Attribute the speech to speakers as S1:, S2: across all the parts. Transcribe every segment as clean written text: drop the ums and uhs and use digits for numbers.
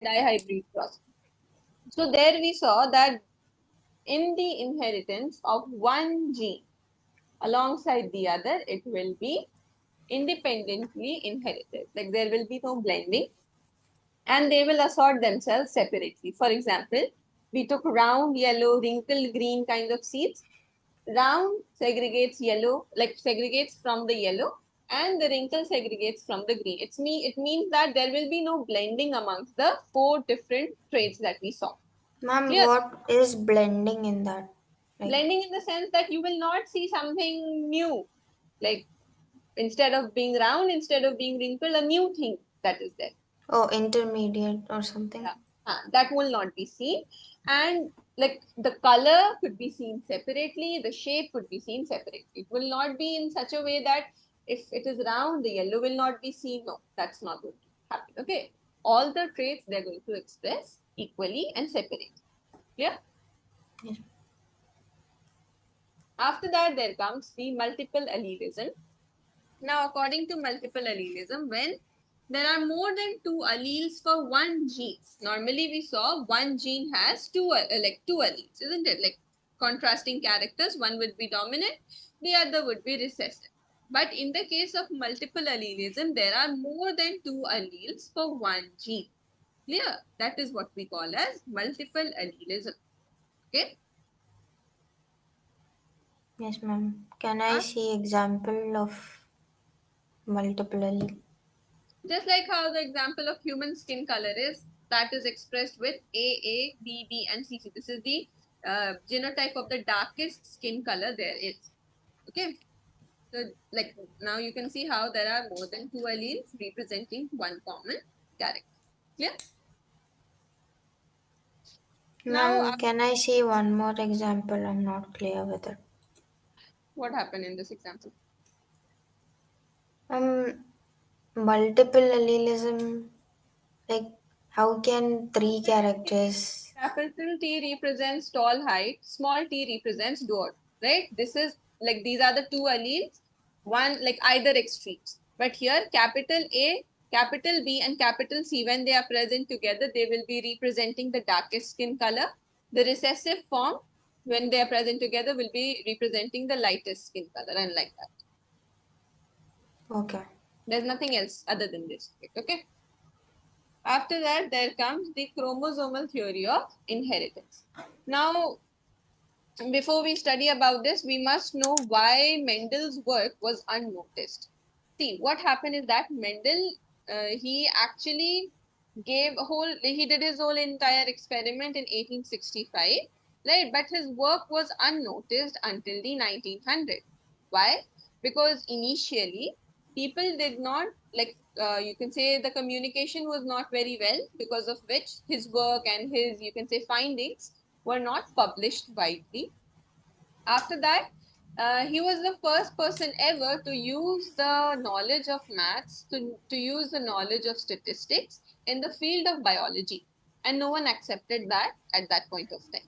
S1: dihybrid cross. So there we saw that in the inheritance of one gene alongside the other, it will be independently inherited. Like there will be no blending and they will assort themselves separately. For example, we took round, yellow, wrinkled green kind of seeds. Round segregates yellow, like segregates from the yellow, and the wrinkle segregates from the green. It means that there will be no blending amongst the four different traits that we saw.
S2: Ma'am,
S1: Clear?
S2: what is blending in that? Like,
S1: Blending in the sense that you will not see something new. Like instead of being round, instead of being wrinkled, a new thing that is there.
S2: oh, intermediate or something?
S1: Yeah. That will not be seen. And like the color could be seen separately, the shape could be seen separately. It will not be in such a way that if it is round, the yellow will not be seen. No, that's not going to happen. Okay. All the traits they're going to express equally and separately. Yeah.
S2: Yes.
S1: After that, there comes the multiple allelism. Now, according to multiple allelism, when there are more than two alleles for one gene, normally we saw one gene has two alleles, isn't it? Like contrasting characters, one would be dominant, the other would be recessive. But in the case of multiple allelism, there are more than two alleles for one gene. Clear? That is what we call as multiple allelism. Okay?
S2: Yes, ma'am. Can I
S1: Uh,
S2: see example of multiple allele?
S1: Just like how the example of human skin color is, that is expressed with A, B, B, and C, C. This is the genotype of the darkest skin color there is. Okay. So, like now you can see how there are more than two alleles representing one common character. Yeah. Now,
S2: Ma'am, can I see one more example? I'm not clear with it.
S1: what happened in this example?
S2: Um, Multiple allelism, like how can three characters?
S1: Capital T represents tall height, small t represents dwarf, right? This is like these are the two alleles, one like either extremes. But here, capital A, capital B, and capital C, when they are present together, they will be representing the darkest skin color. The recessive form, when they are present together, will be representing the lightest skin color, and like that.
S2: Okay.
S1: There's nothing else other than this. Okay. After that, there comes the chromosomal theory of inheritance. Now, before we study about this, we must know why Mendel's work was unnoticed. See, what happened is that Mendel, he actually he did his whole entire experiment in 1865, right? But his work was unnoticed until the 1900. Why? Because initially, people did not, you can say the communication was not very well, because of which his work and his, you can say, findings were not published widely. After that, he was the first person ever to use the knowledge of maths, to use the knowledge of statistics in the field of biology. And no one accepted that at that point of time.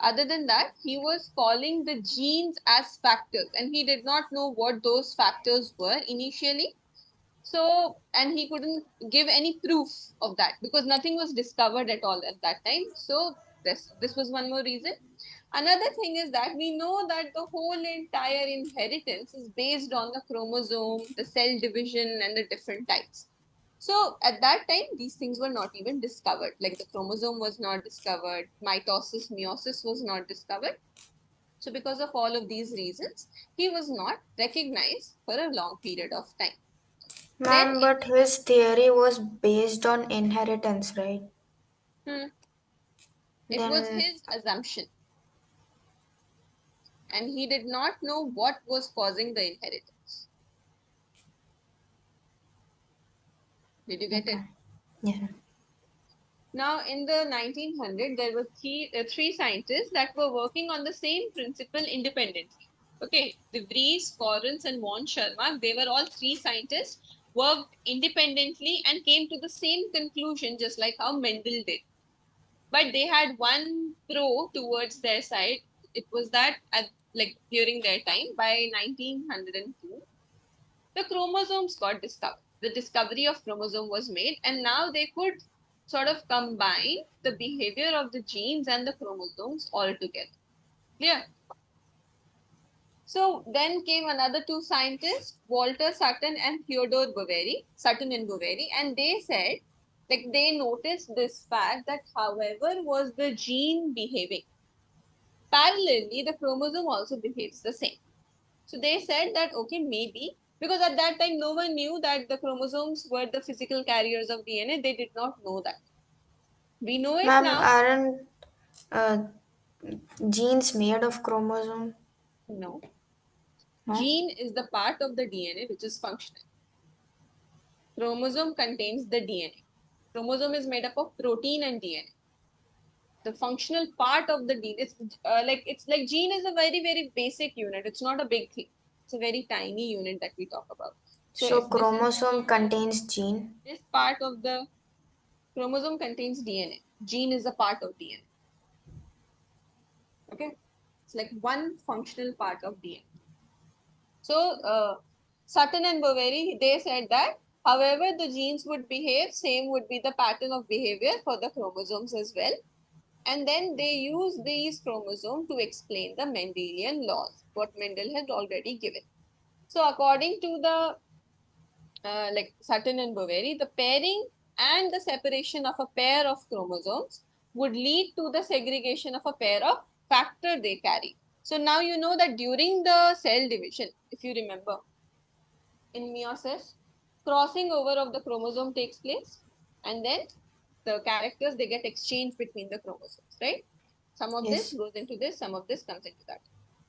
S1: Other than that, he was calling the genes as factors, and he did not know what those factors were initially. So, and he couldn't give any proof of that because nothing was discovered at all at that time. So, this was one more reason. Another thing is that we know that the whole entire inheritance is based on the chromosome, the cell division, and the different types. So at that time, these things were not even discovered. Like the chromosome was not discovered, mitosis, meiosis was not discovered. So because of all of these reasons, he was not recognized for a long period of time. Then
S2: Ma'am, but his theory was based on inheritance, right?
S1: it was
S2: Then,
S1: his assumption, and he did not know what was causing the inheritance. Did you get it?
S2: okay. Yeah.
S1: Now, in the 1900s, there were three scientists that were working on the same principle independently. Okay, De Vries, Correns, and von Sharma, they were all three scientists, worked independently and came to the same conclusion, just like how Mendel did. But they had one pro towards their side. It was that during their time, by 1902, the chromosomes got discovered. The discovery of chromosome was made, and now they could sort of combine the behavior of the genes and the chromosomes all together. Clear? So then came another two scientists, Walter Sutton and Theodore Boveri, Sutton and Boveri, and they said, like they noticed this fact that however was the gene behaving, parallelly the chromosome also behaves the same. So they said that okay, maybe because at that time no one knew that the chromosomes were the physical carriers of DNA. They did not know that. We know it
S2: Ma'am,
S1: now.
S2: aren't uh, genes made of chromosome?
S1: No.
S2: No.
S1: Gene is the part of the DNA which is functional. Chromosome contains the DNA. Chromosome is made up of protein and DNA. The functional part of the DNA, it's like gene is a very basic unit. It's not a big thing. It's a very tiny unit that we talk about. So
S2: So
S1: if this is
S2: chromosome contains gene.
S1: this part of the chromosome contains DNA. Gene is a part of DNA. Okay, it's like one functional part of DNA. So Sutton and Boveri, they said that however the genes would behave, same would be the pattern of behavior for the chromosomes as well. And then they use these chromosomes to explain the Mendelian laws, what Mendel had already given. So according to the like Sutton and Boveri, the pairing and the separation of a pair of chromosomes would lead to the segregation of a pair of factor they carry. So now you know that during the cell division, if you remember, in meiosis, crossing over of the chromosome takes place, and then the characters they get exchanged between the chromosomes, right? Some of this
S2: Yes.
S1: goes into this, some of this comes into that.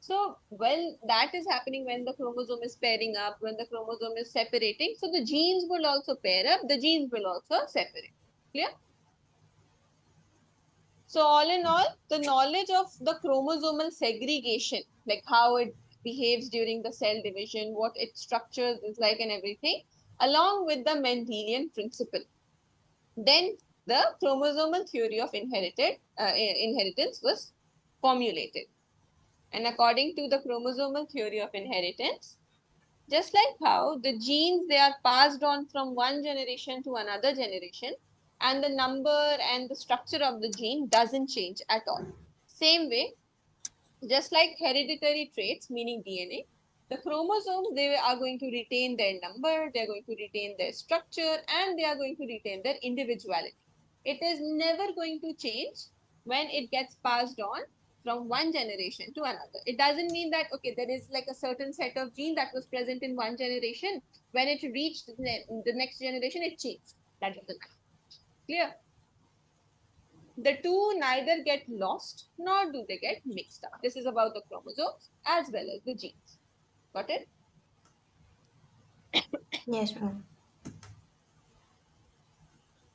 S1: So when that is happening, when the chromosome is pairing up, when the chromosome is separating, so the genes will also pair up, the genes will also separate. Clear? So all in all, the knowledge of the chromosomal segregation, like how it behaves during the cell division, what its structure is like and everything, along with the Mendelian principle. Then the chromosomal theory of inheritance was formulated. And according to the chromosomal theory of inheritance, just like how the genes, they are passed on from one generation to another generation, and the number and the structure of the gene doesn't change at all. Same way, just like hereditary traits, meaning DNA, the chromosomes, they are going to retain their number, they are going to retain their structure, and they are going to retain their individuality. It is never going to change when it gets passed on from one generation to another. It doesn't mean that, okay, there is like a certain set of gene that was present in one generation. When it reached the next generation, it changed. That doesn't matter. Clear? The two neither get lost nor do they get mixed up. This is about the chromosomes as well as the genes. Got it?
S2: Yes, ma'am.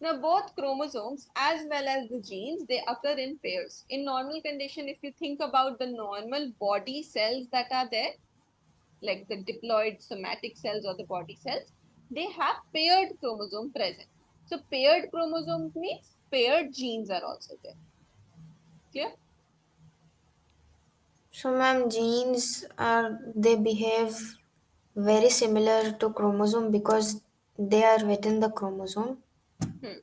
S1: Now, both chromosomes as well as the genes, they occur in pairs. In normal condition, if you think about the normal body cells that are there, like the diploid somatic cells or the body cells, they have paired chromosome present. So, paired chromosomes means paired genes are also there. Clear?
S2: So, ma'am, genes are they behave very similar to chromosome because they are within the chromosome.
S1: Hmm.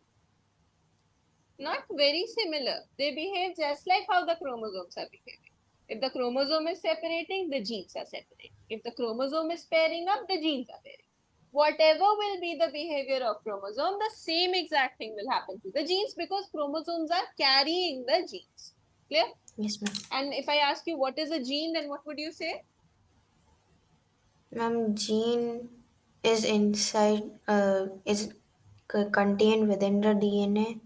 S1: Not very similar. They behave just like how the chromosomes are behaving. If the chromosome is separating, the genes are separating. If the chromosome is pairing up, the genes are pairing. Whatever will be the behavior of chromosome, the same exact thing will happen to the genes because chromosomes are carrying the genes. Clear?
S2: Yes, ma'am.
S1: And if I ask you what is a gene, then what would you say?
S2: Ma'am, gene is inside, contained within the DNA.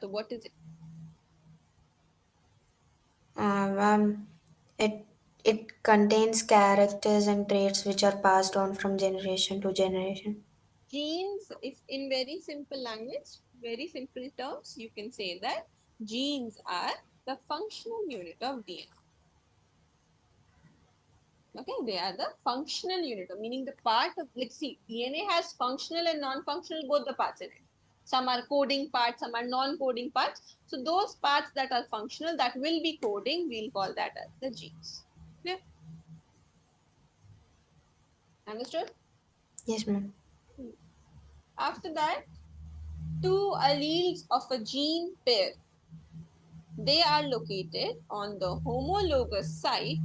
S1: So what is it?
S2: Ma'am, it contains characters and traits which are passed on from generation to generation.
S1: Genes, if in very simple language, very simple terms, you can say that genes are the functional unit of DNA. Okay, they are the functional unit, meaning the part of, let's see, DNA has functional and non-functional, both the parts in it. Some are coding parts, some are non-coding parts. So those parts that are functional, that will be coding, we'll call that as the genes. Yeah, understood?
S2: Yes, ma'am.
S1: After that, two alleles of a gene pair, they are located on the homologous site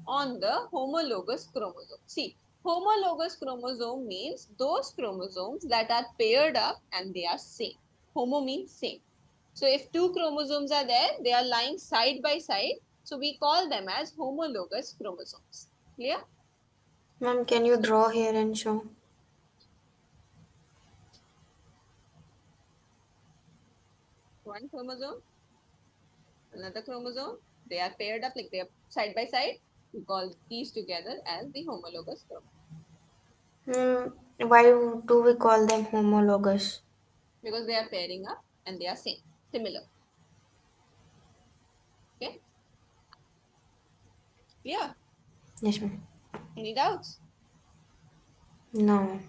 S1: on the homologous chromosome. See, homologous chromosome means those chromosomes that are paired up and they are same. Homo means same. So if two chromosomes are there, they are lying side by side. So we call them as homologous chromosomes. Clear?
S2: Ma'am, can you draw here and show?
S1: One chromosome, another chromosome, they are paired up, like they are side by side. We call these together as the homologous chromosomes.
S2: Why do we call them homologous?
S1: Because they are pairing up and they are same, similar. Okay? Yeah.
S2: Yes, ma'am.
S1: Any doubts?
S2: No.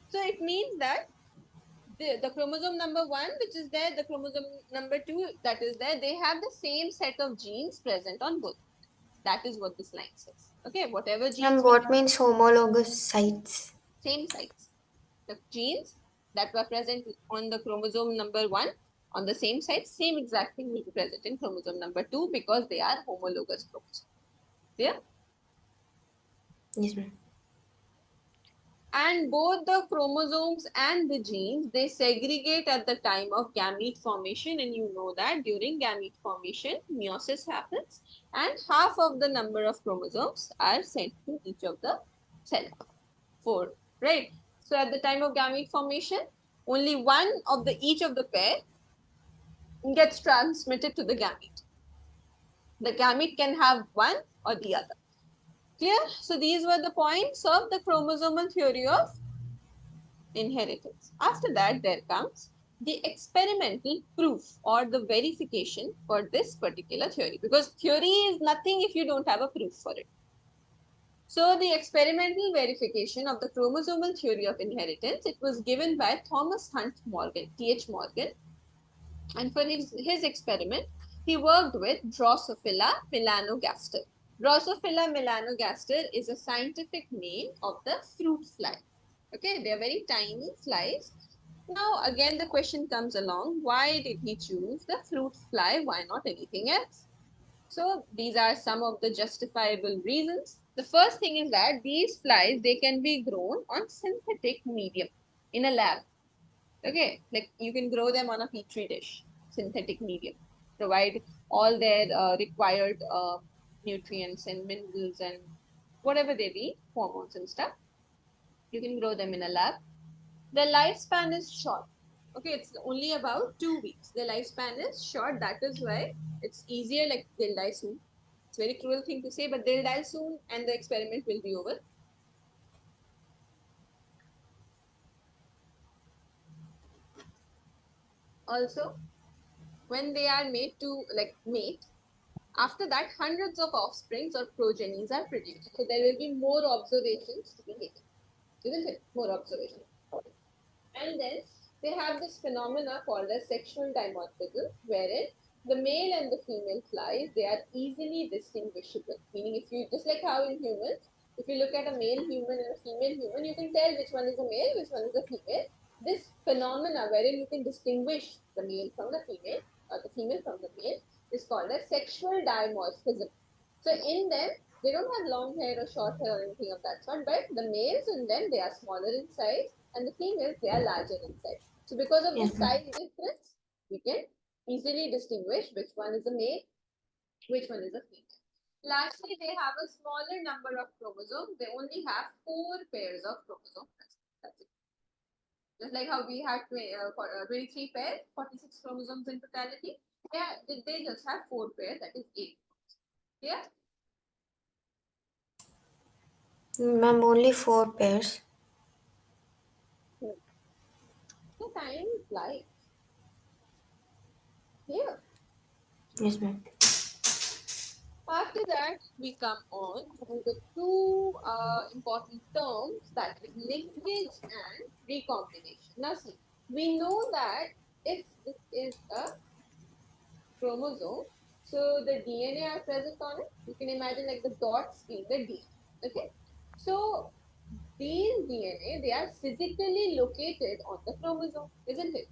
S1: So it means that the chromosome number 1, which is there, the chromosome number 2, that is there, they have the same set of genes present on both. That is what this line says. Okay, whatever genes
S2: Ma'am,
S1: will
S2: what means homologous sites?
S1: same sites. The genes that were present on the chromosome number 1 on the same site, same exact thing will be present in chromosome number 2 because they are homologous chromosomes. Clear?
S2: Yes, ma'am.
S1: And both the chromosomes and the genes, they segregate at the time of gamete formation. And you know that during gamete formation, meiosis happens and half of the number of chromosomes are sent to each of the cell. 4, right? So at the time of gamete formation, only one of the each of the pair gets transmitted to the gamete. The gamete can have one or the other. Clear? So these were the points of the chromosomal theory of inheritance. After that, there comes the experimental proof or the verification for this particular theory, because theory is nothing if you don't have a proof for it. So the experimental verification of the chromosomal theory of inheritance, it was given by Thomas Hunt Morgan, T.H. Morgan, and for his experiment, he worked with Drosophila melanogaster. Drosophila melanogaster is a scientific name of the fruit fly. Okay, they are very tiny flies. Now, again, the question comes along, why did he choose the fruit fly? Why not anything else? So these are some of the justifiable reasons. The first thing is that these flies, they can be grown on synthetic medium in a lab. Okay, like you can grow them on a petri dish, synthetic medium, provide all their required nutrients and minerals and whatever they be, hormones and stuff. You can grow them in a lab. The lifespan is short. Okay, it's only about 2 weeks. The lifespan is short. That is why it's easier, like they'll die soon. It's a very cruel thing to say, but they'll die soon and the experiment will be over. Also, when they are made to like mate, after that, hundreds of offsprings or progenies are produced. So there will be more observations to be made, isn't it? More observations. And then they have this phenomena called as sexual dimorphism, wherein the male and the female flies, they are easily distinguishable. Meaning, if you, just like how in humans, if you look at a male human and a female human, you can tell which one is a male, which one is a female. This phenomena wherein you can distinguish the male from the female, or the female from the male, is called as sexual dimorphism. So in them, they don't have long hair or short hair or anything of that sort, but the males in them, they are smaller in size, and the females, they are larger in size. So because of
S2: Yes,
S1: this
S2: ma'am.
S1: size difference, we can easily distinguish which one is a male, which one is a female. Lastly, they have a smaller number of chromosomes. They only have 4 pairs of chromosomes. That's it. Just like how we have 23 pairs, 46 chromosomes in totality. Yeah, they just have 4 pairs, that is 8. Yeah?
S2: Ma'am, only 4 pairs.
S1: The time flies. Yeah.
S2: Yes, ma'am.
S1: After that, we come on to the two important terms, that is linkage and recombination. Now see, we know that if this is a chromosome, so the DNA are present on it. You can imagine like the dots being the DNA. Okay. So these DNA, they are physically located on the chromosome, isn't it?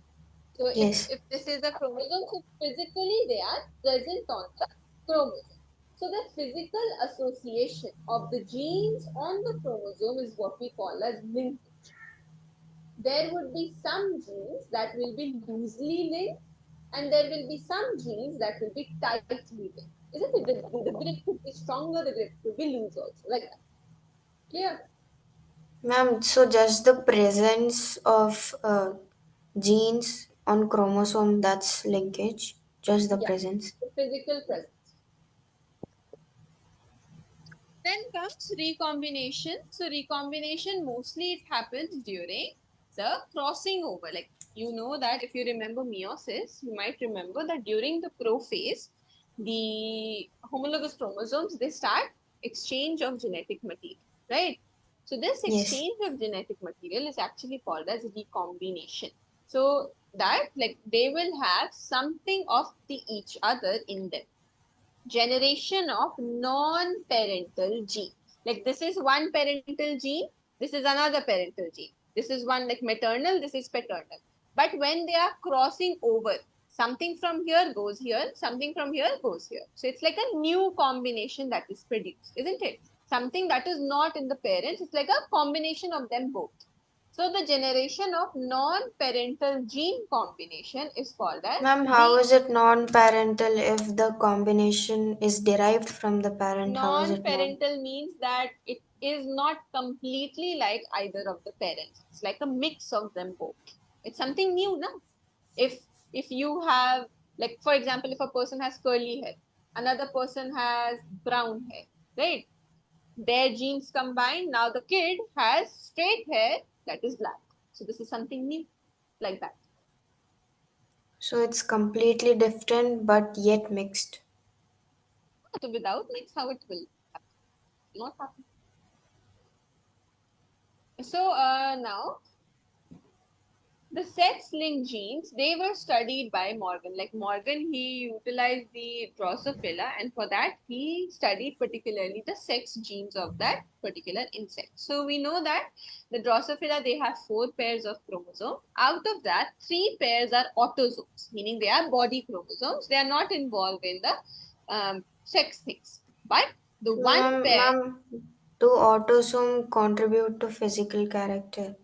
S1: So
S2: Yes.
S1: if this is a chromosome, so physically they are present on the chromosome. So the physical association of the genes on the chromosome is what we call as linkage. There would be some genes that will be loosely linked, and there will be some genes that will be tightly linked. Isn't it? The grip could be stronger, the grip could be loose also, like that. Clear?
S2: Ma'am, so just the presence of genes on chromosome, that's linkage, just the
S1: Yeah,
S2: presence.
S1: the physical presence. Then comes recombination. So recombination mostly it happens during the crossing over. Like you know that if you remember meiosis, you might remember that during the prophase, the homologous chromosomes they start exchange of genetic material, right? So this
S2: Yes.
S1: exchange of genetic material is actually called as recombination. So that like they will have something of the each other in them. Generation of non-parental gene. Like this is one parental gene, this is another parental gene. This is one like maternal, this is paternal. But when they are crossing over, something from here goes here, something from here goes here. So it's like a new combination that is produced, isn't it? Something that is not in the parents, it's like a combination of them both. So the generation of non-parental gene combination is called as
S2: Ma'am, how
S1: the
S2: is it non-parental if the combination is derived from the parent? How is it non?
S1: non-parental means that it is not completely like either of the parents. It's like a mix of them both. It's something new, na? If you have like for example, if a person has curly hair, another person has brown hair, right? Their genes combine. Now the kid has straight hair that is black. So this is something new, like that.
S2: So it's completely different but yet mixed.
S1: So without mix, how it will not happen. So now the sex-linked genes, they were studied by Morgan. Like Morgan, he utilized the Drosophila, and for that, he studied particularly the sex genes of that particular insect. So we know that the Drosophila, they have 4 pairs of chromosomes. Out of that, 3 pairs are autosomes, meaning they are body chromosomes. They are not involved in the sex things. But the
S2: So,
S1: one pair
S2: ma'am, do autosome contribute to physical character?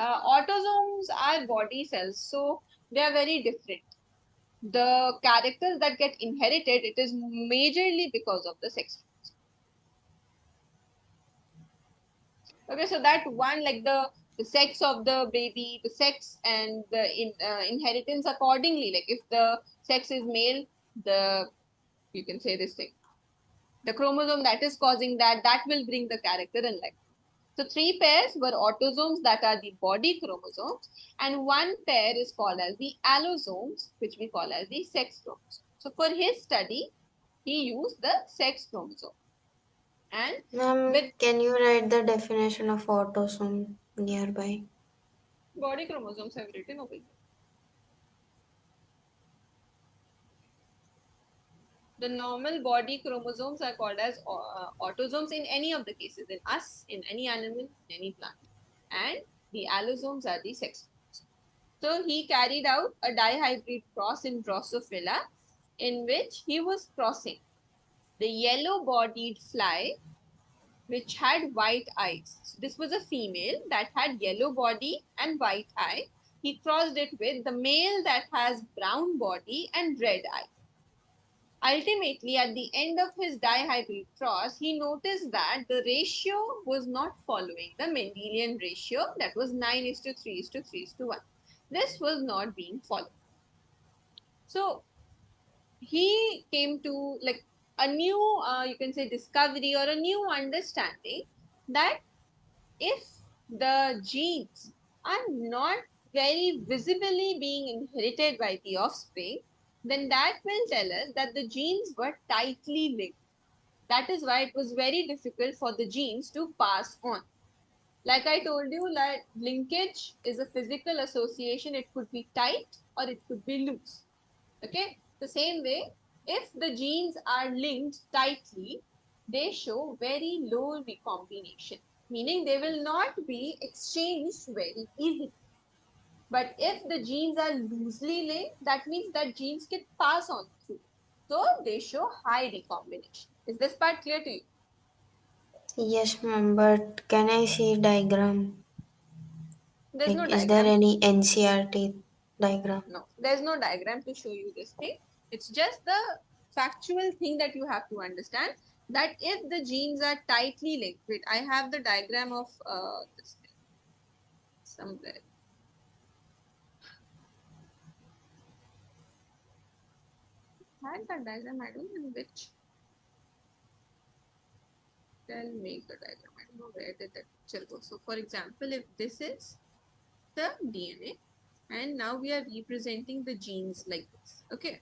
S1: autosomes are body cells, so they are very different. The characters that get inherited, it is majorly because of the sex. Okay, so that one, like the sex of the baby, the sex and the inheritance accordingly. Like if the sex is male, the you can say this thing, the chromosome that is causing that will bring the character and like. So 3 pairs were autosomes that are the body chromosomes, and one pair is called as the allosomes, which we call as the sex chromosomes. So for his study, he used the sex chromosome. And
S2: Ma'am,
S1: with
S2: can you write the definition of autosome nearby?
S1: body chromosomes have written over here. The normal body chromosomes are called as autosomes in any of the cases, in us, in any animal, in any plant. And the allosomes are the sex chromosomes. So he carried out a dihybrid cross in Drosophila in which he was crossing the yellow-bodied fly which had white eyes. So this was a female that had yellow body and white eye. He crossed it with the male that has brown body and red eye. Ultimately, at the end of his dihybrid cross, he noticed that the ratio was not following the Mendelian ratio that was 9 is to 3 is to 3 is to 1. This was not being followed. So he came to like a new, you can say, discovery or a new understanding that if the genes are not very visibly being inherited by the offspring, then that will tell us that the genes were tightly linked. That is why it was very difficult for the genes to pass on. Like I told you, that linkage is a physical association. It could be tight or it could be loose. Okay. The same way, if the genes are linked tightly, they show very low recombination, meaning they will not be exchanged very easily. But if the genes are loosely linked, that means that genes can pass on through. So they show high recombination. Is this part clear to you?
S2: Yes, ma'am, but can I see diagram?
S1: There's no
S2: Like, is there
S1: diagram.
S2: any NCRT diagram?
S1: No, there's no diagram to show you this thing. It's just the factual thing that you have to understand, that if the genes are tightly linked, wait, I have the diagram of this thing somewhere. I had that diagram, I don't know which. I'll make the diagram. I don't know where did that picture go. So for example, if this is the DNA, and now we are representing the genes like this. Okay.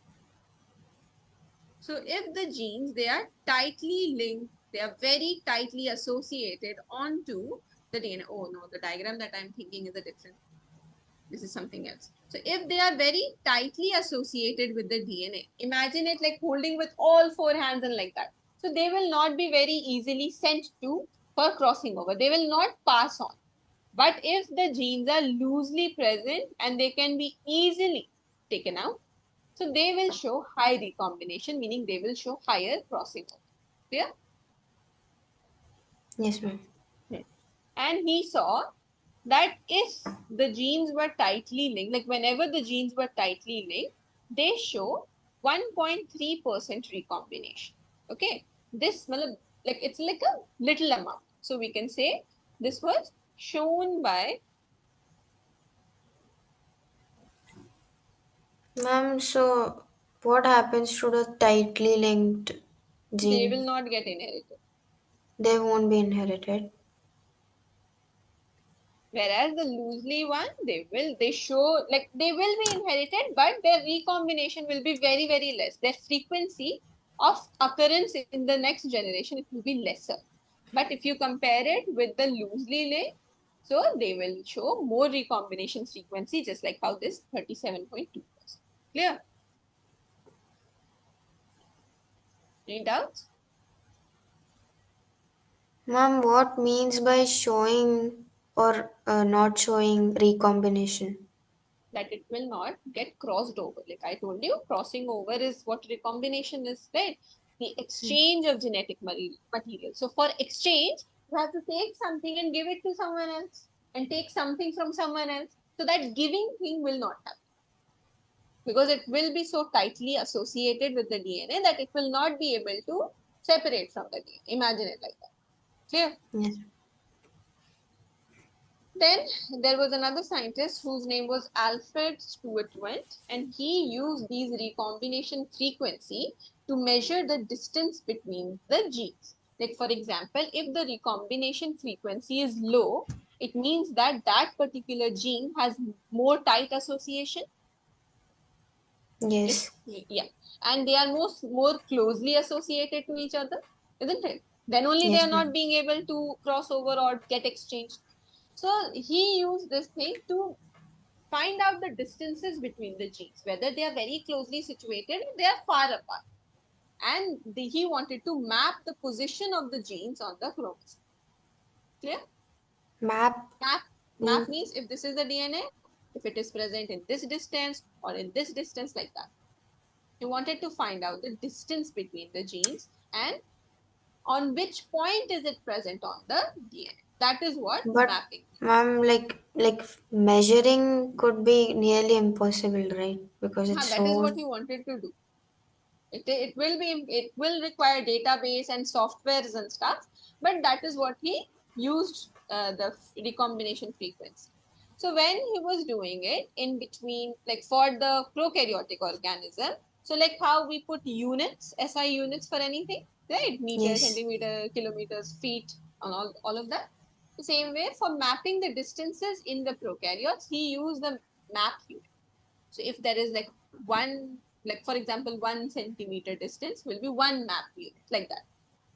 S1: So if the genes, they are tightly linked, they are very tightly associated onto the DNA. Oh no, the diagram that I'm thinking is a different. This is something else. So if they are very tightly associated with the DNA, imagine it like holding with all four hands and like that. So they will not be very easily sent to for crossing over. They will not pass on. But if the genes are loosely present and they can be easily taken out, so they will show high recombination, meaning they will show higher crossing over. Clear?
S2: Yes, ma'am.
S1: And he saw that if the genes were tightly linked, like whenever the genes were tightly linked, they show 1.3% recombination. Okay. This, like it's like a little amount. So we can say this was shown by,
S2: Ma'am, so what happens to the tightly linked
S1: they will
S2: gene?
S1: not get inherited.
S2: They won't be inherited.
S1: Whereas the loosely one, they show like they will be inherited, but their recombination will be very, very less. Their frequency of occurrence in the next generation, it will be lesser. But if you compare it with the loosely linked, so they will show more recombination frequency, just like how this 37.2%. Clear? Any doubts?
S2: Ma'am, what means by showing or not showing recombination?
S1: That it will not get crossed over. Like I told you, crossing over is what recombination is, right? The exchange of genetic material. So for exchange, you have to take something and give it to someone else and take something from someone else. So that giving thing will not happen because it will be so tightly associated with the DNA that it will not be able to separate from the DNA. Imagine it like that. Clear?
S2: Yes.
S1: Then there was another scientist whose name was Alfred Stuart Went, and he used these recombination frequency to measure the distance between the genes. Like for example, if the recombination frequency is low, it means that that particular gene has more tight association. If
S2: Yes.
S1: yeah, and they are more closely associated to each other, isn't it? Then only they
S2: Yes,
S1: are not
S2: ma'am.
S1: being able to cross over or get exchanged. So he used this thing to find out the distances between the genes, whether they are very closely situated or they are far apart. And he wanted to map the position of the genes on the chromosome. Clear?
S2: Map.
S1: Map, map
S2: mean-
S1: means if this is the DNA, if it is present in this distance or in this distance, like that. He wanted to find out the distance between the genes and on which point is it present on the DNA. That is what
S2: But,
S1: mapping means.
S2: ma'am, like measuring could be nearly impossible, right? Because it's
S1: That is
S2: so.
S1: what he wanted to do. It will require database and softwares and stuff, but that is what he used the recombination frequency. So when he was doing it in between, like for the prokaryotic organism, so like how we put units, SI units for anything, right? Meter,
S2: Yes.
S1: centimeter, kilometers, feet, and all of that. The same way for mapping the distances in the prokaryotes, he used the map unit. So if there is like one, like for example, 1 centimeter distance will be one map unit, like that.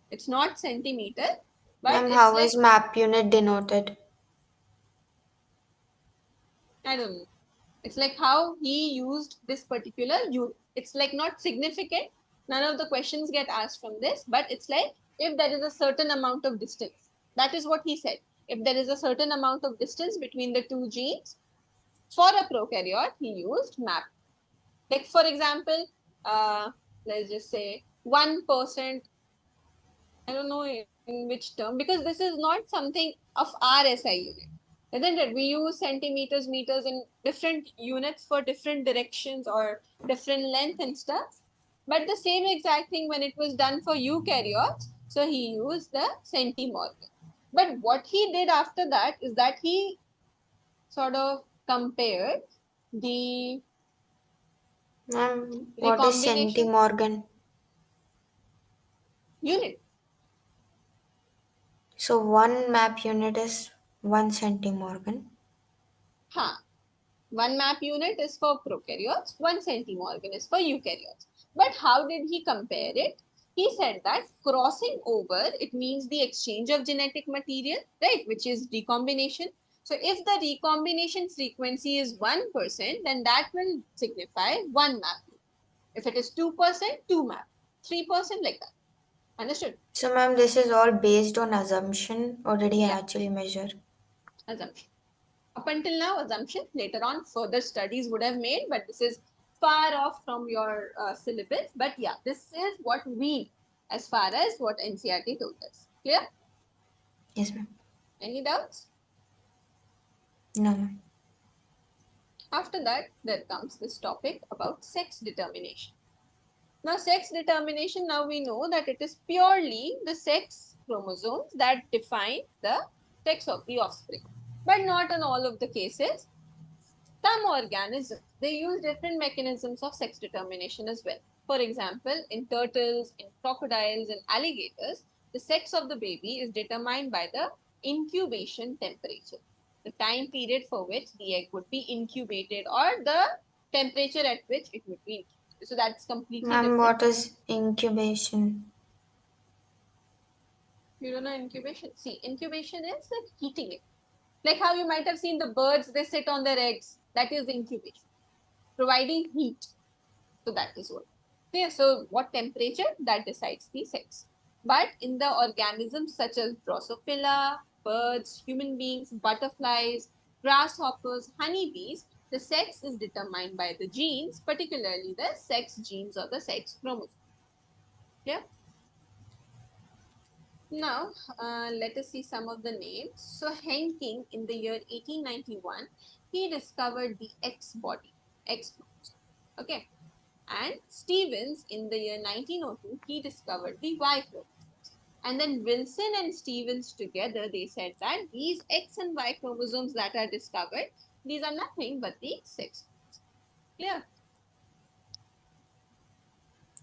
S1: It's not centimeter, but
S2: Ma'am,
S1: it's
S2: how
S1: like,
S2: is map unit denoted?
S1: I don't know. It's like how he used this particular unit. It's like not significant. None of the questions get asked from this, but it's like if there is a certain amount of distance. That is what he said. If there is a certain amount of distance between the two genes, for a prokaryote, he used map. Like for example, let's just say 1%, I don't know in which term, because this is not something of our SI unit, isn't it? We use centimeters, meters in different units for different directions or different length and stuff. But the same exact thing when it was done for eukaryotes, so he used the centimorgan. But what he did after that is that he sort of compared the
S2: What is
S1: recombination
S2: centimorgan?
S1: unit.
S2: So one map unit is 1 centimorgan.
S1: Huh. One map unit is for prokaryotes, one centimorgan is for eukaryotes. But how did he compare it? He said that crossing over, it means the exchange of genetic material, right, which is recombination. So if the recombination frequency is 1%, then that will signify one map. If it is 2%, two map. 3% like that. Understood?
S2: So, ma'am, this is all based on assumption, or did he
S1: Yeah,
S2: actually measure?
S1: assumption. Up until now, assumption. Later on, further studies would have made, but this is far off from your syllabus. But yeah, this is what we, as far as what NCRT told us. Clear?
S2: Yes, ma'am.
S1: Any doubts?
S2: No, ma'am.
S1: After that, there comes this topic about sex determination. Now, sex determination, now we know that it is purely the sex chromosomes that define the sex of the offspring, but not in all of the cases. Some organisms, they use different mechanisms of sex determination as well. For example, in turtles, in crocodiles, and alligators, the sex of the baby is determined by the incubation temperature, the time period for which the egg would be incubated or the temperature at which it would be incubated. So that's completely
S2: Ma'am,
S1: different.
S2: what is incubation?
S1: You don't know incubation? See, incubation is like heating it. Like how you might have seen the birds, they sit on their eggs. That is incubation, providing heat. So that is what. Yeah, so what temperature that decides the sex. But in the organisms such as Drosophila, birds, human beings, butterflies, grasshoppers, honeybees, the sex is determined by the genes, particularly the sex genes or the sex chromosome. Yeah. Now, let us see some of the names. So, Henking in the year 1891, he discovered the X body, X chromosome. Okay. And Stevens in the year 1902, he discovered the Y chromosomes. And then Wilson and Stevens together, they said that these X and Y chromosomes that are discovered, these are nothing but the sex. Clear?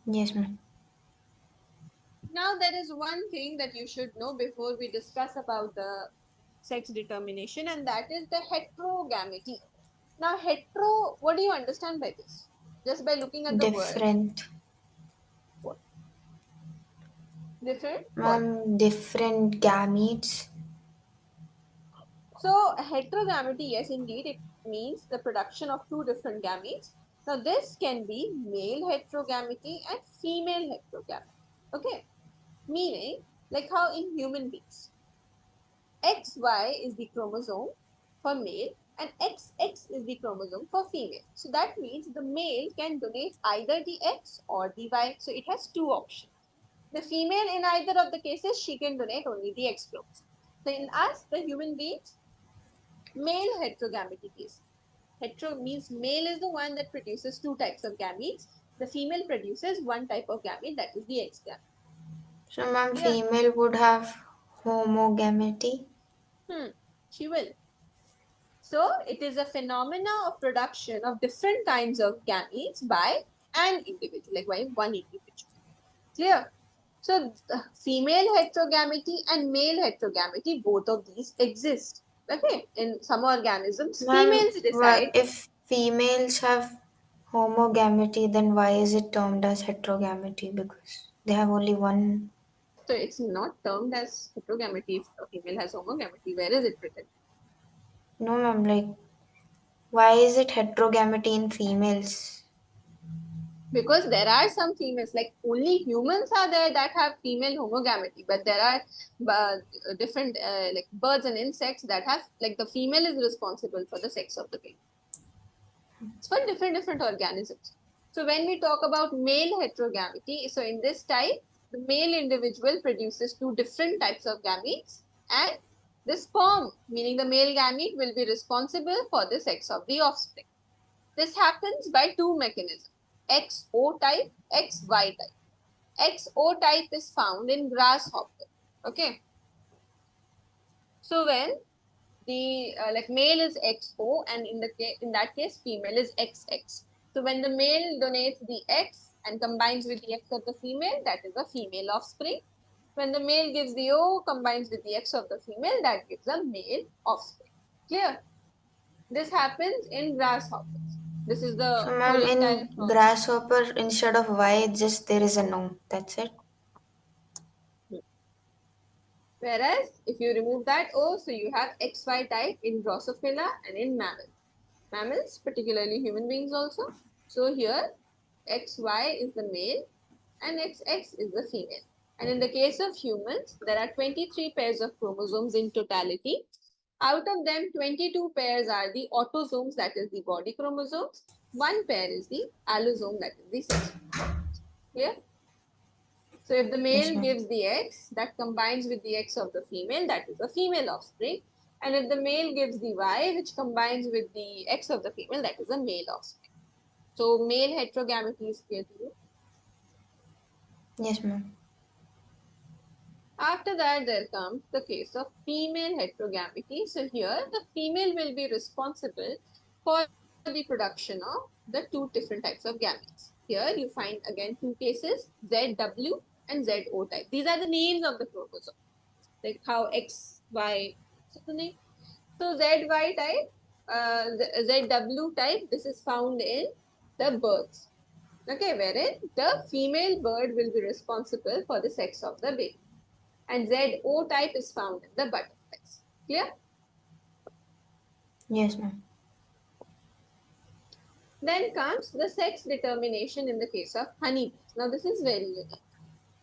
S2: Yes, ma'am.
S1: Now, there is one thing that you should know before we discuss about the sex determination, and that is the heterogamity. Now, hetero, what do you understand by this? Just by looking at the word,
S2: Different.
S1: what? Different? What?
S2: Ma'am, different gametes.
S1: So heterogamety, yes, indeed, it means the production of two different gametes. Now this can be male heterogamety and female heterogamety. Okay, meaning like how in human beings, XY is the chromosome for male and XX is the chromosome for female. So that means the male can donate either the X or the Y. So it has two options. The female in either of the cases, she can donate only the X chromosome. So in us, the human beings, male heterogamety case. Hetero means male is the one that produces two types of gametes. The female produces one type of gamete, that is the X gamete.
S2: So, ma'am,
S1: Clear?
S2: female would have homogamety.
S1: She will. So it is a phenomena of production of different kinds of gametes by an individual, like by one individual. Clear? So female heterogamety and male heterogamety, both of these exist. Okay, in some organisms,
S2: Ma'am,
S1: females decide.
S2: if females have homogamety, then why is it termed as heterogamety? Because they have only one.
S1: So it's not termed as heterogamety if a female has homogamety. Where is it written?
S2: No, ma'am, like, why is it heterogamety in females?
S1: Because there are some females, like only humans are there that have female homogamity, but there are different like birds and insects that have, like, the female is responsible for the sex of the male. It's for different organisms. So when we talk about male heterogamety, so in this type, the male individual produces two different types of gametes, and the sperm, meaning the male gamete, will be responsible for the sex of the offspring. This happens by two mechanisms, XO type, XY type. XO type is found in grasshopper. Okay. So when the like male is XO, and in that case female is XX. So when the male donates the X and combines with the X of the female, that is a female offspring. When the male gives the O, combines with the X of the female, that gives a male offspring. Clear? This happens in grasshoppers. This is
S2: So,
S1: the
S2: ma'am,
S1: full entire
S2: in
S1: process.
S2: grasshopper, instead of Y, just there is a no. That's it.
S1: Whereas if you remove that O, so you have XY type in Drosophila and in mammals. Mammals, particularly human beings also. So here XY is the male and XX is the female. And in the case of humans, there are 23 pairs of chromosomes in totality. Out of them, 22 pairs are the autosomes, that is the body chromosomes. One pair is the allosome, that is the sex. Clear? So if the
S2: Yes,
S1: male
S2: ma'am.
S1: gives the X, that combines with the X of the female, that is a female offspring. And if the male gives the Y, which combines with the X of the female, that is a male offspring. So male heterogamety is clear to you.
S2: Yes, ma'am.
S1: After that, there comes the case of female heterogamety. So here, the female will be responsible for the production of the two different types of gametes. Here you find again two cases, ZW and ZO type. These are the names of the chromosome, like how X, Y, so the name. So ZY type, the ZW type, this is found in the birds. Okay, wherein the female bird will be responsible for the sex of the baby. And ZO type is found in the butterflies. Clear?
S2: Yes, ma'am.
S1: Then comes the sex determination in the case of honeybees. Now, this is very unique.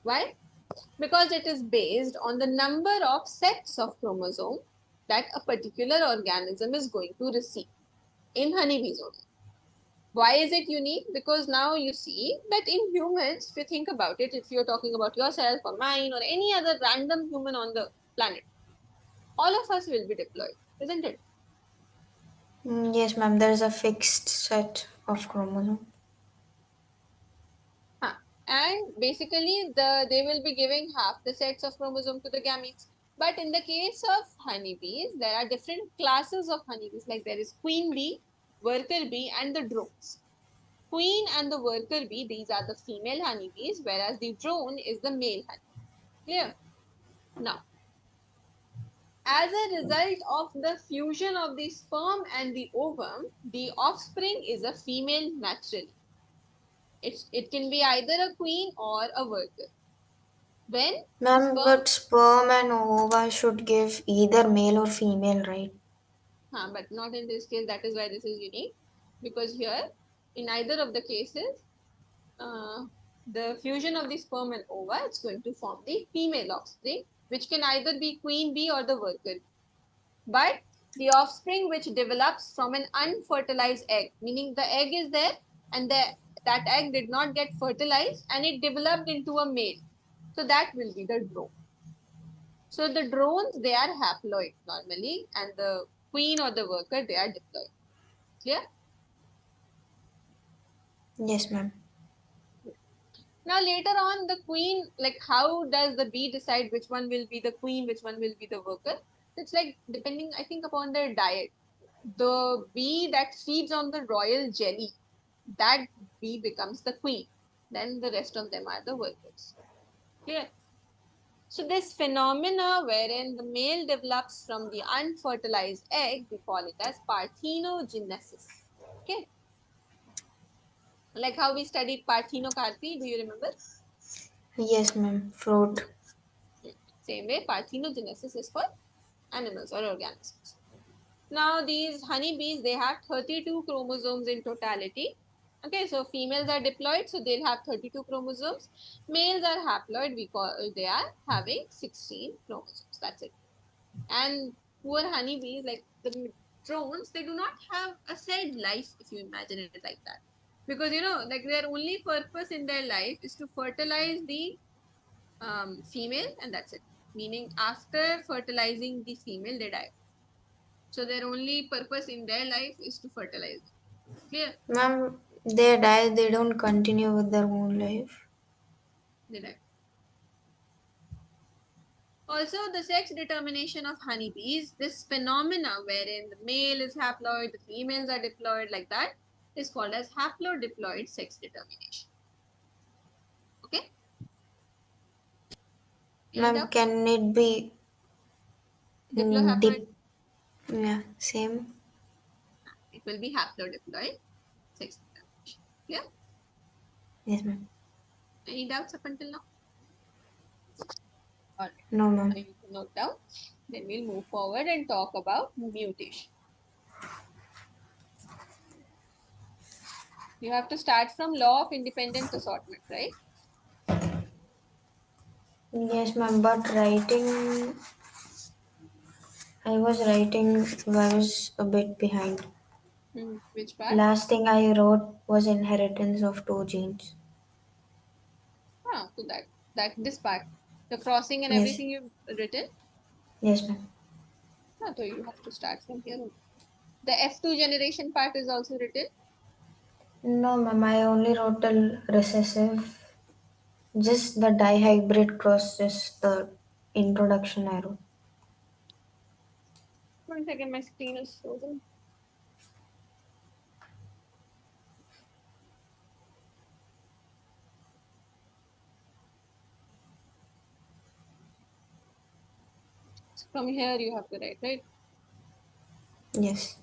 S1: Why? Because it is based on the number of sets of chromosome that a particular organism is going to receive in honeybees only. Why is it unique? Because now you see that in humans, if you think about it, if you're talking about yourself or mine or any other random human on the planet, all of us will be deployed, isn't it?
S2: Yes, ma'am. There is a fixed set of chromosome.
S1: Huh. And basically, they will be giving half the sets of chromosome to the gametes. But in the case of honeybees, there are different classes of honeybees. Like there is queen bee, worker bee, and the drones. Queen and the worker bee, these are the female honeybees, whereas the drone is the male honey. Clear? Now, as a result of the fusion of the sperm and the ovum, the offspring is a female naturally. It can be either a queen or a worker. When
S2: Ma'am,
S1: sperm,
S2: but sperm and ova should give either male or female, right?
S1: but not in this case, that is why this is unique. Because here, in either of the cases, uh, the fusion of the sperm and ova, it's going to form the female offspring, which can either be queen bee or the worker bee. But the offspring which develops from an unfertilized egg, meaning the egg is there and that egg did not get fertilized and it developed into a male. So that will be the drone. So the drones, they are haploid normally, and the queen or the worker, they are diploid. Clear?
S2: Yes, ma'am.
S1: Now later on, the queen, like how does the bee decide which one will be the queen, which one will be the worker? It's like depending, I think, upon their diet. The bee that feeds on the royal jelly, that bee becomes the queen. Then the rest of them are the workers. Clear? So this phenomena wherein the male develops from the unfertilized egg, we call it as parthenogenesis. Okay. Like how we studied parthenocarpy, do you remember?
S2: Yes, ma'am. Fruit.
S1: Same way, parthenogenesis is for animals or organisms. Now these honeybees, they have 32 chromosomes in totality. Okay, so females are diploid, so they'll have 32 chromosomes. Males are haploid, we call they are having 16 chromosomes. That's it. And poor honeybees, like the drones, they do not have a said life if you imagine it like that. Because like their only purpose in their life is to fertilize the female, and that's it. Meaning, after fertilizing the female, they die. So their only purpose in their life is to fertilize. Clear?
S2: Ma'am, they die, they don't continue with their own life.
S1: They die. Also, the sex determination of honeybees, this phenomena wherein the male is haploid, the females are diploid, like that, is called as haplodiploid sex determination. Okay? Any
S2: Ma'am,
S1: doubts?
S2: can it be
S1: Diplohaploid,
S2: dip? Yeah, same.
S1: it will be haplodiploid sex determination. Clear?
S2: Yes, ma'am.
S1: Any doubts up until now? All right.
S2: No,
S1: Now
S2: ma'am.
S1: you can note down. Then we'll move forward and talk about mutation. You have to start from law of independent assortment, right?
S2: Yes, ma'am. But writing, I was a bit behind.
S1: Which part?
S2: Last thing I wrote was inheritance of two genes.
S1: So that this part, the crossing and
S2: Yes,
S1: everything you've written.
S2: yes, ma'am.
S1: So you have to start from here. The F2 generation part is also written.
S2: No, ma'am. I only wrote the recessive. Just the dihybrid cross, just the introduction I wrote.
S1: 1 second, my screen is frozen. So from here you have to write, right?
S2: Yes.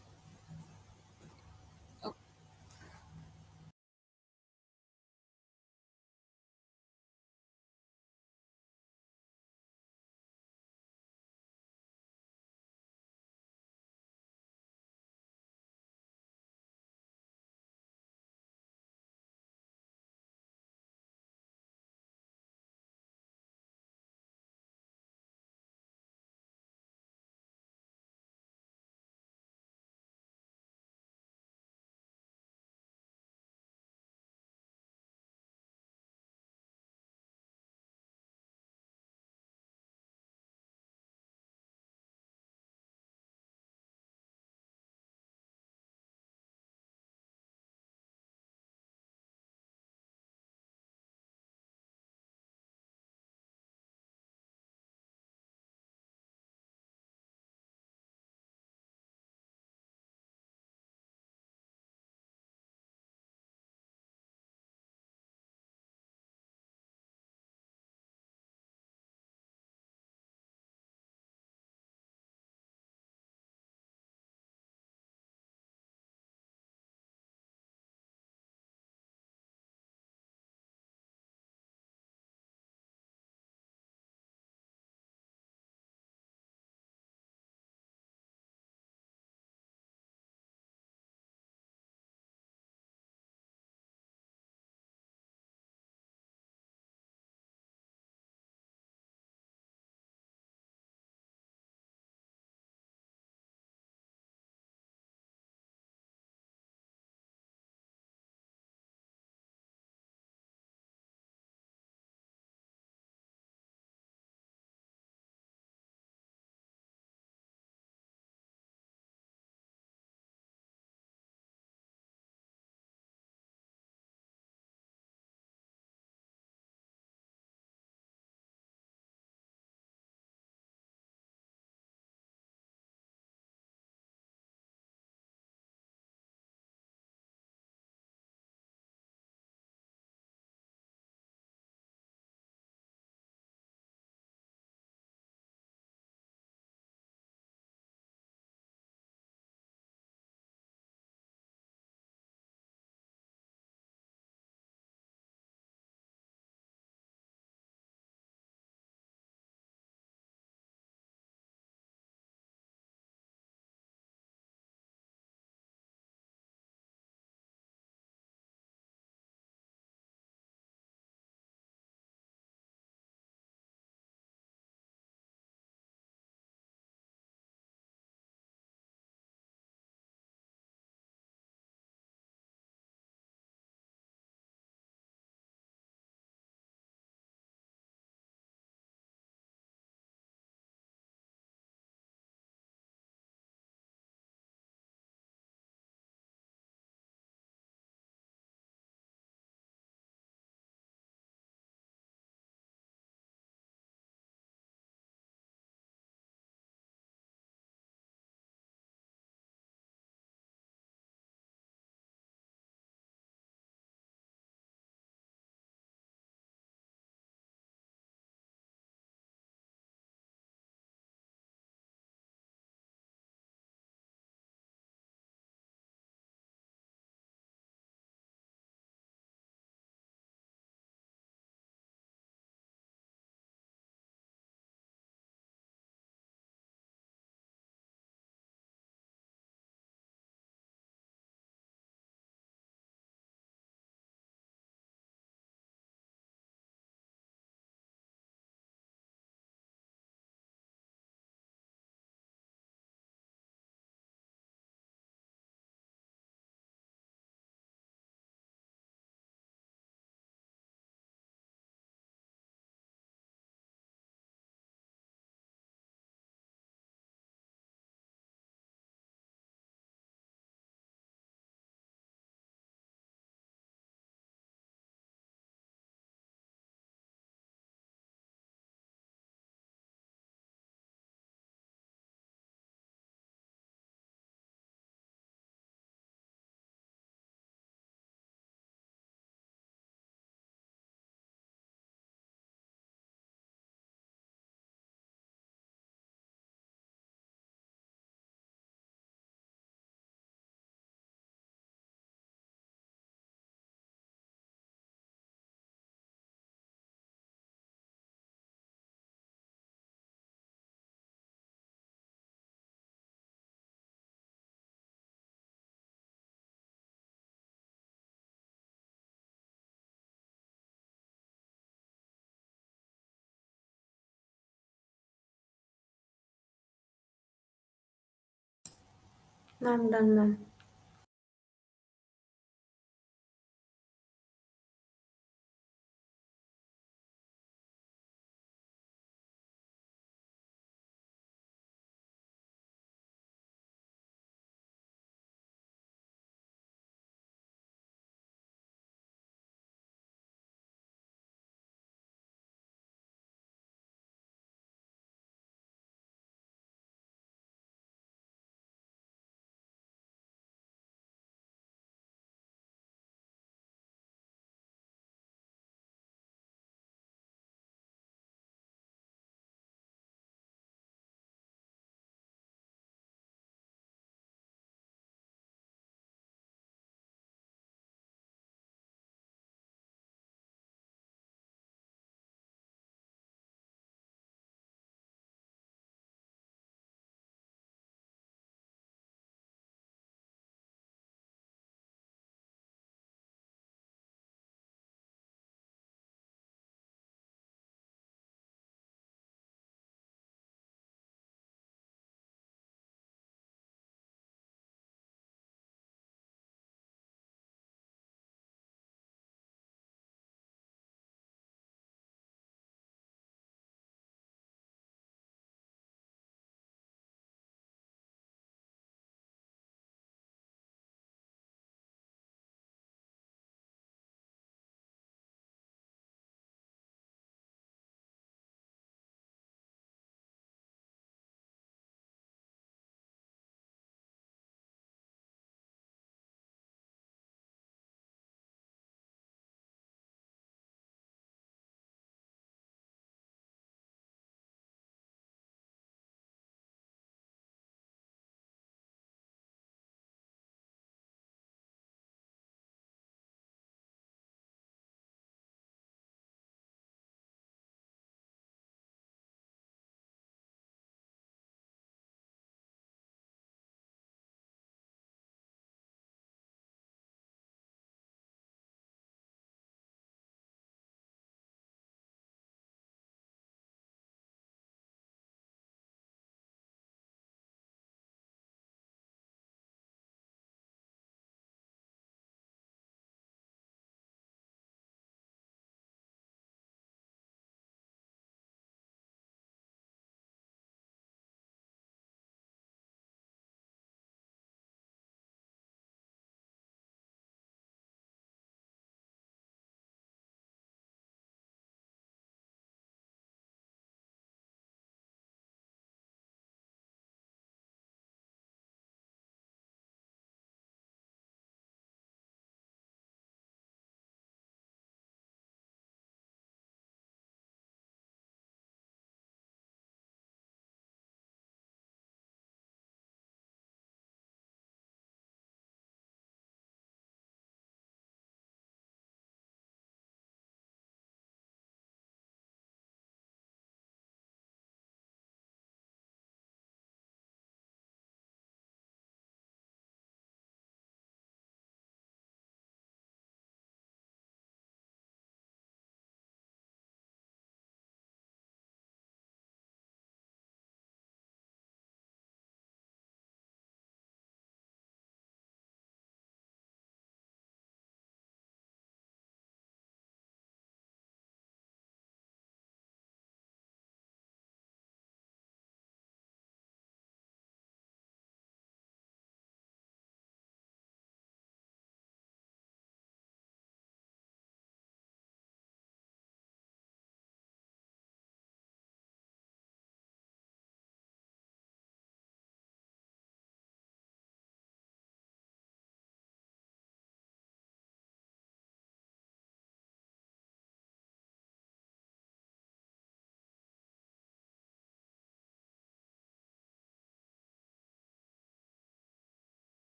S2: I'm done, ma'am.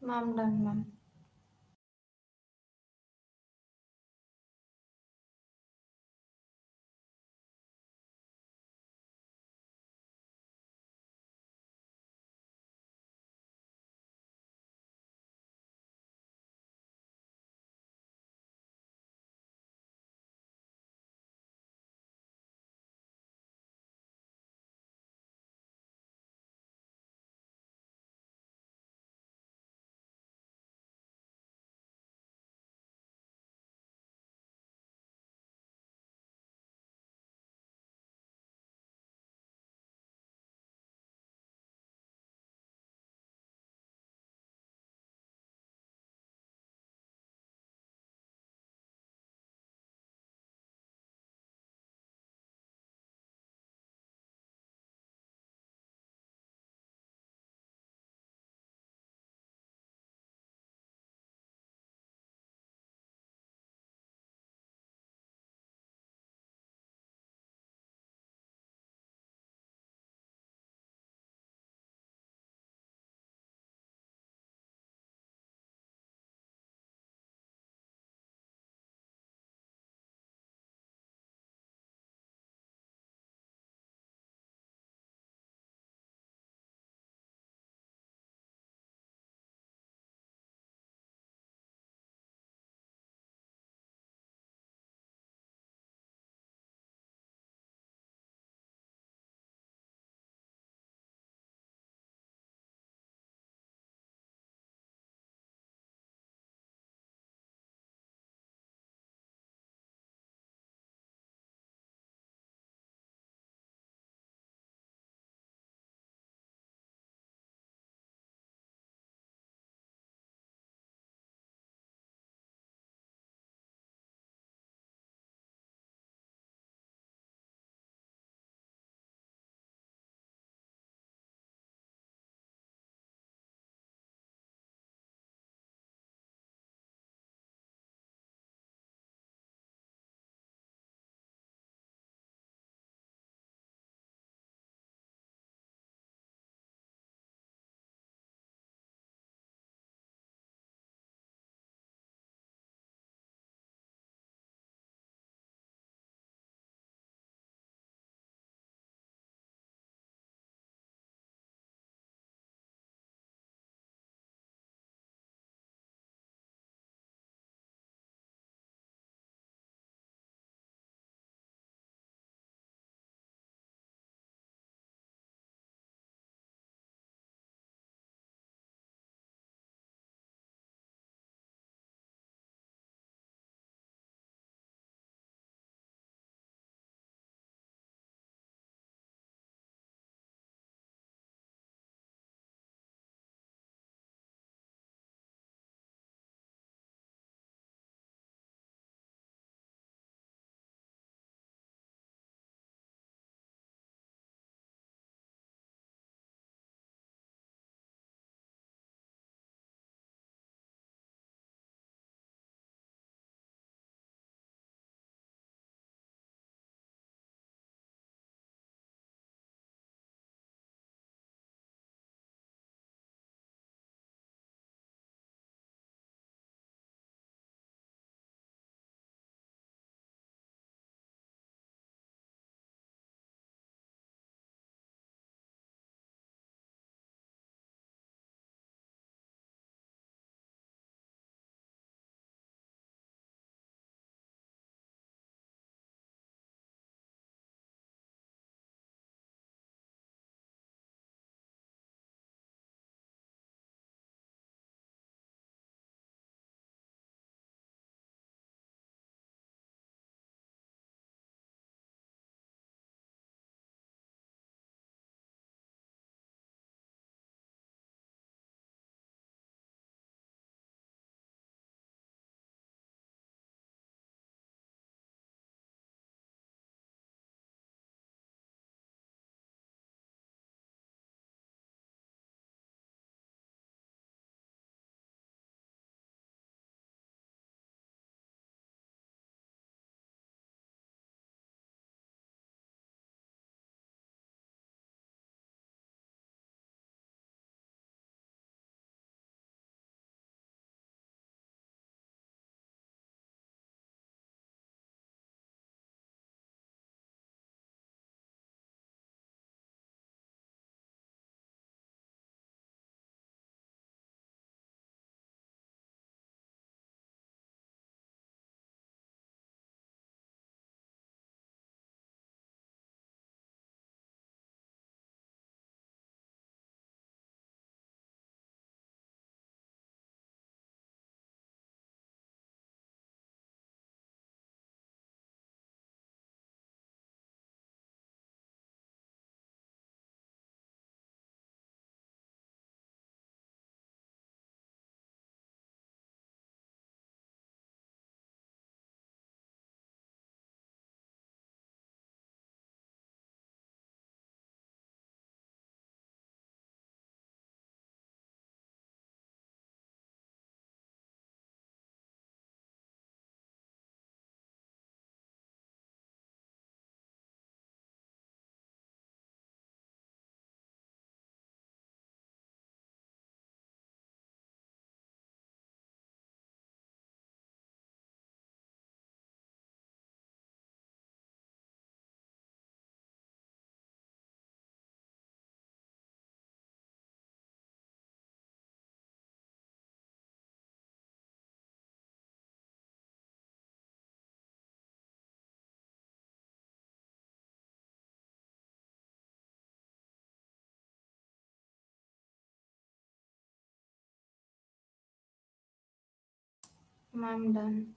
S2: I'm done, ma'am. I'm done.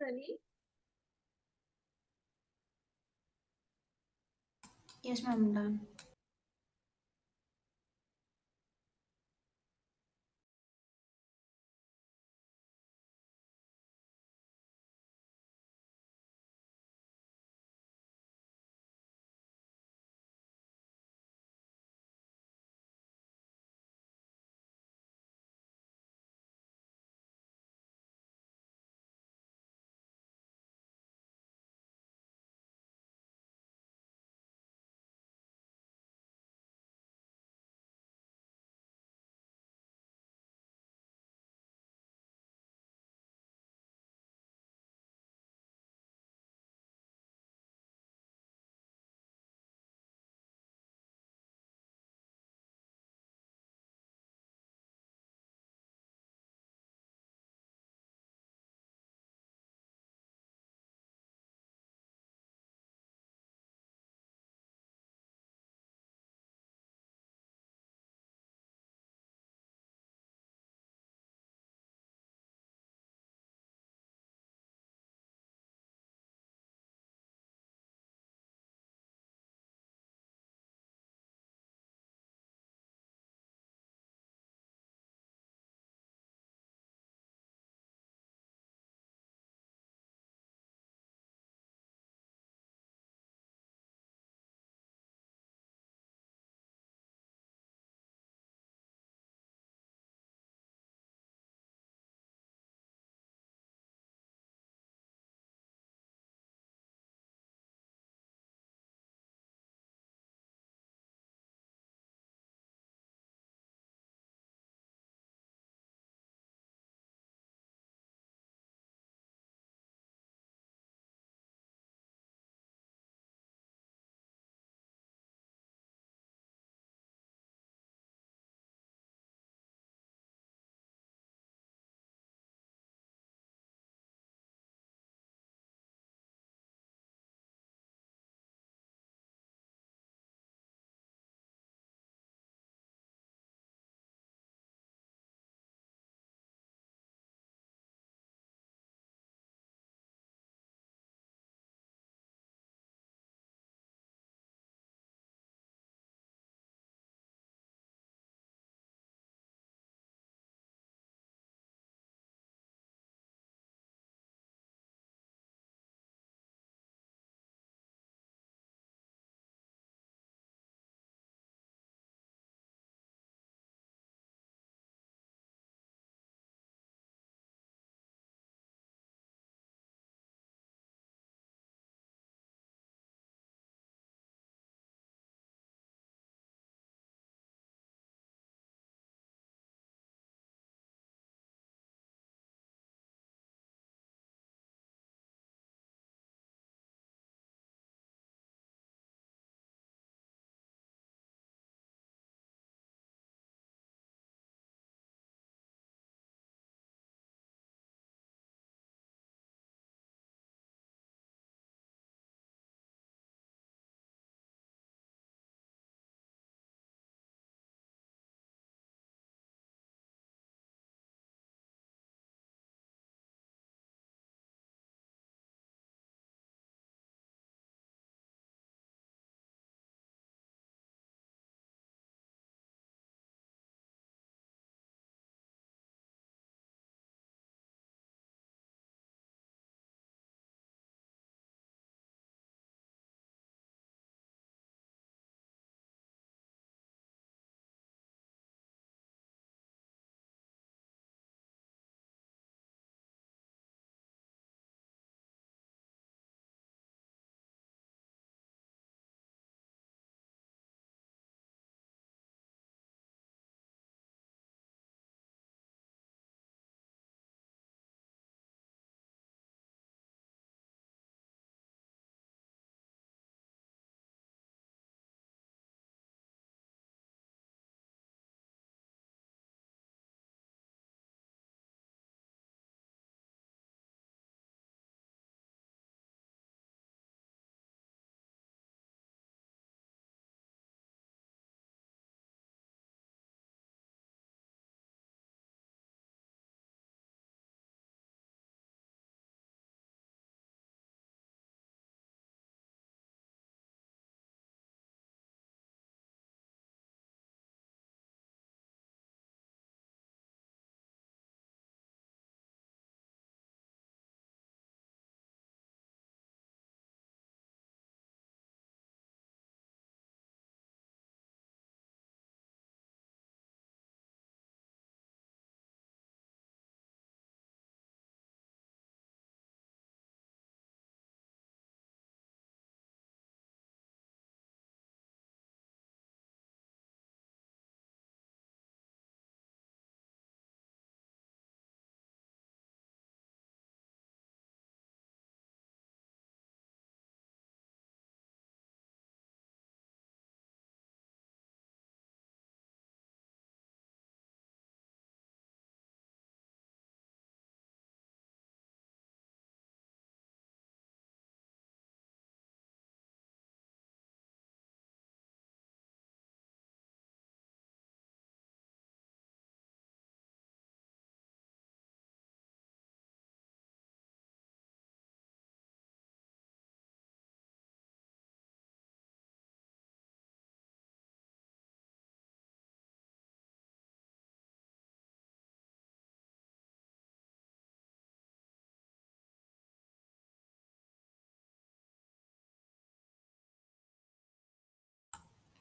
S1: Sunny?
S2: Yes, ma'am, done.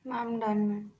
S2: I'm done, ma'am.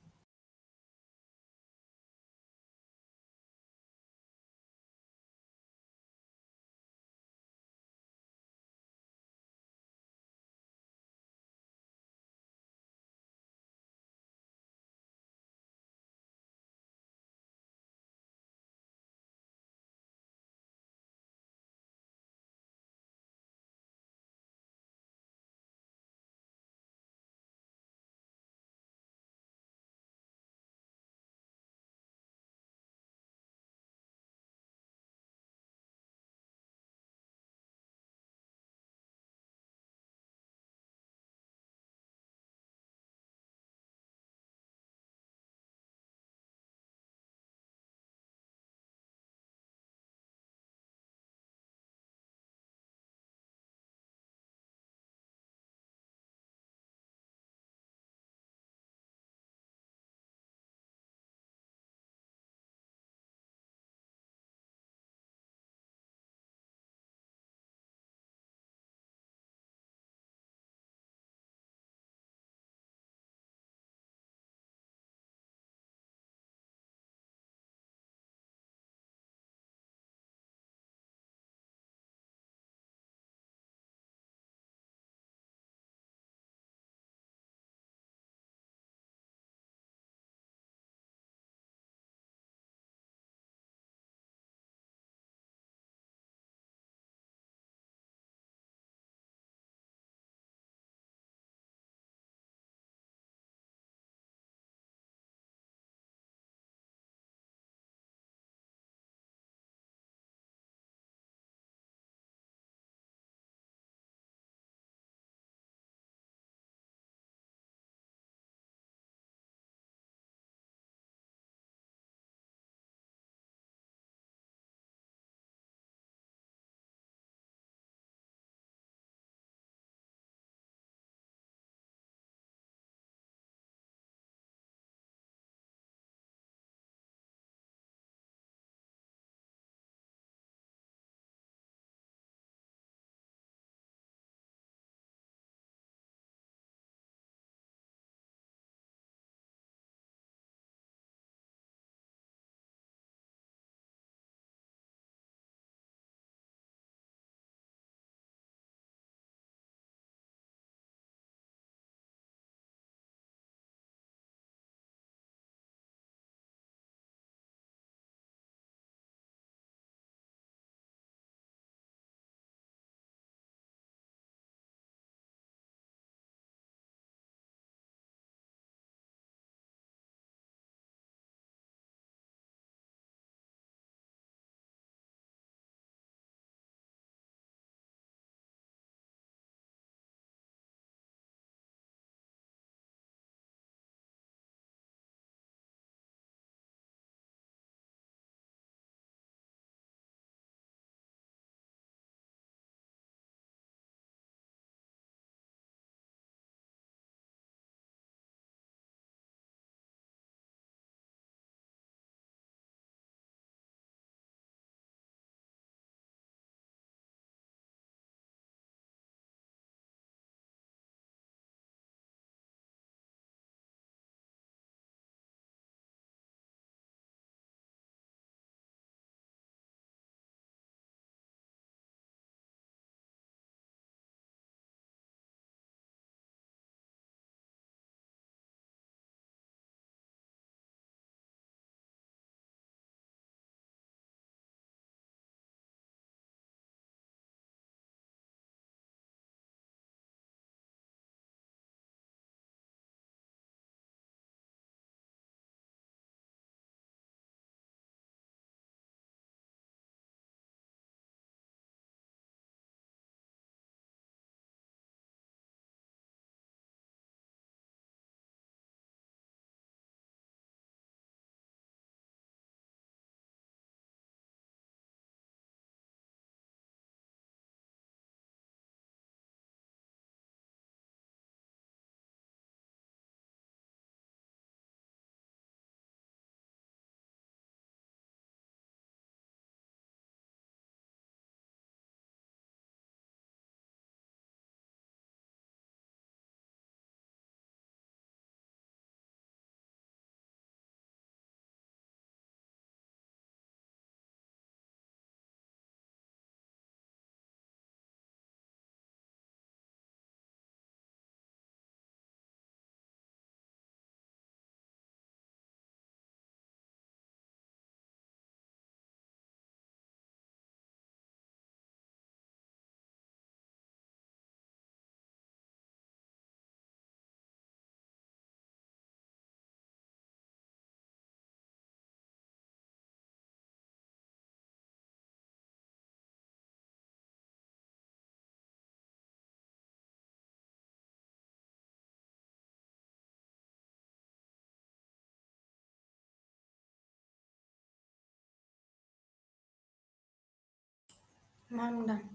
S2: Ma'am, done.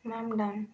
S2: Ma'am, done.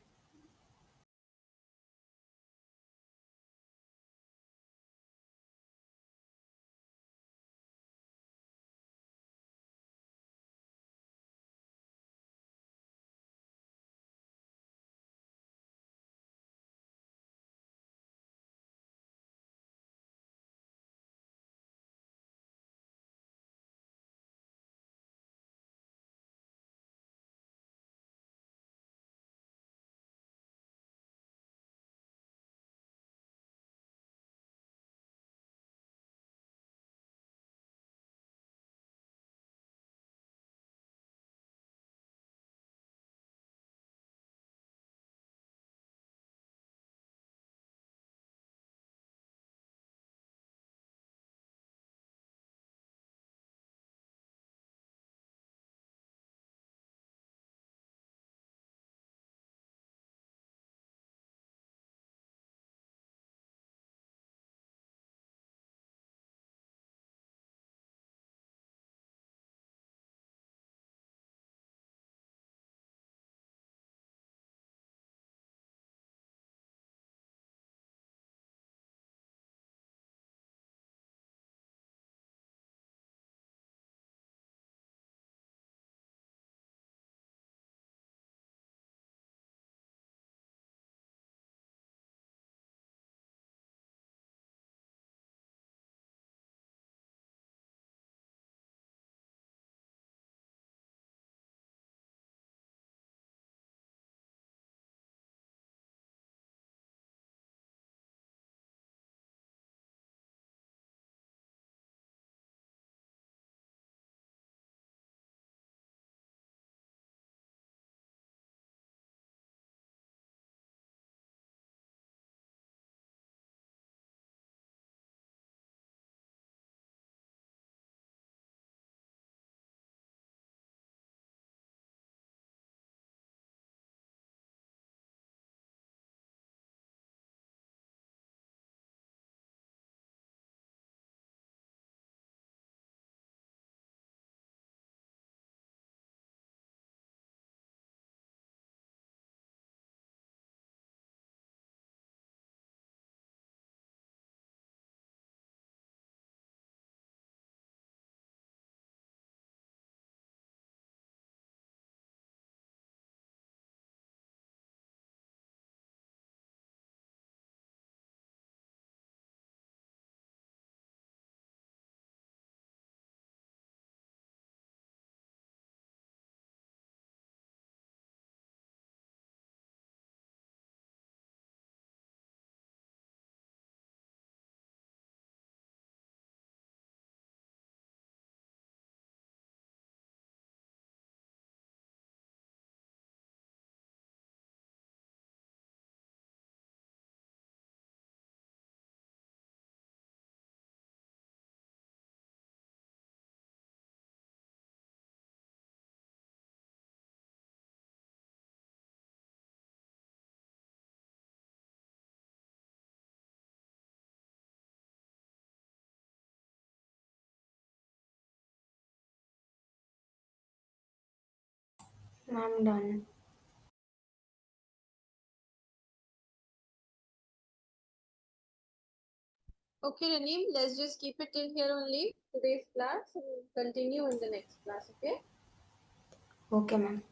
S2: I'm done.
S1: Okay, Raneem, let's just keep it till here only, today's class, and continue in the next class, okay?
S2: Okay, ma'am.